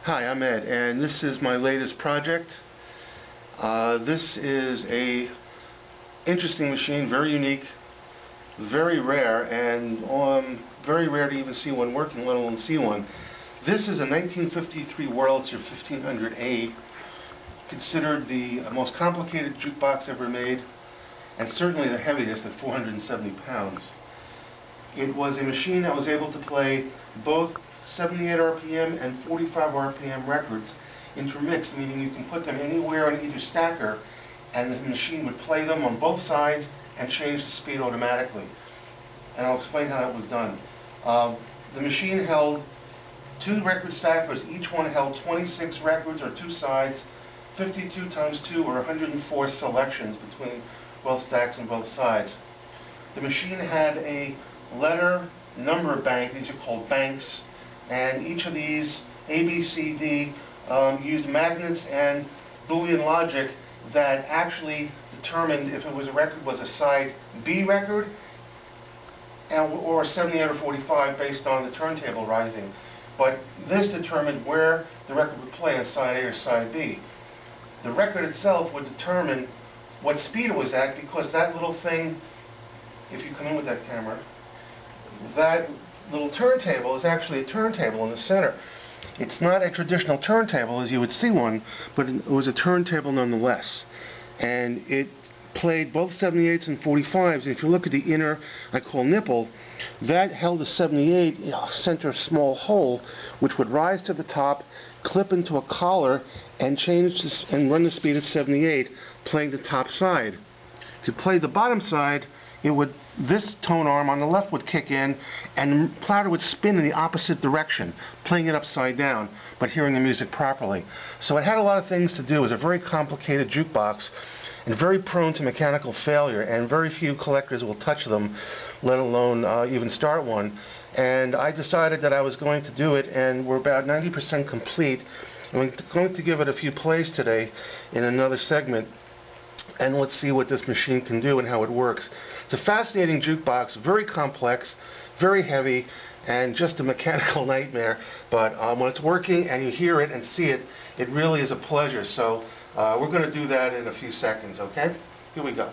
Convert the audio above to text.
Hi, I'm Ed, and this is my latest project. This is a interesting machine, very unique, very rare, and very rare to even see one working, let alone see one. This is a 1953 Wurlitzer 1500A, considered the most complicated jukebox ever made, and certainly the heaviest at 470 pounds. It was a machine that was able to play both 78 RPM and 45 RPM records intermixed, meaning you can put them anywhere on either stacker and the machine would play them on both sides and change the speed automatically. And I'll explain how that was done. The machine held 2 record stackers. Each one held 26 records or 2 sides, 52 times 2 or 104 selections between both stacks and both sides. The machine had a letter number bank. These are called banks, and each of these A, B, C, D used magnets and Boolean logic that actually determined if it was a record was a side B record or 78 or 45 based on the turntable rising. But this determined where the record would play on side A or side B. The record itself would determine what speed it was at, because that little thing, if you come in with that camera, that little turntable is actually a turntable in the center. It's not a traditional turntable as you would see one, but it was a turntable nonetheless. And it played both 78s and 45s. And if you look at the inner, I call nipple, that held a 78 in a center small hole, which would rise to the top, clip into a collar, and change this, and run the speed at 78, playing the top side. To play the bottom side, this tone arm on the left would kick in, and the platter would spin in the opposite direction, playing it upside down, but hearing the music properly. So it had a lot of things to do. It was a very complicated jukebox, and very prone to mechanical failure, and very few collectors will touch them, let alone even start one. And I decided that I was going to do it, and we're about 90% complete. I'm going to give it a few plays today in another segment, and let's see what this machine can do and how it works. It's a fascinating jukebox, very complex, very heavy, and just a mechanical nightmare. But when it's working and you hear it and see it, it really is a pleasure. So we're going to do that in a few seconds, okay? Here we go.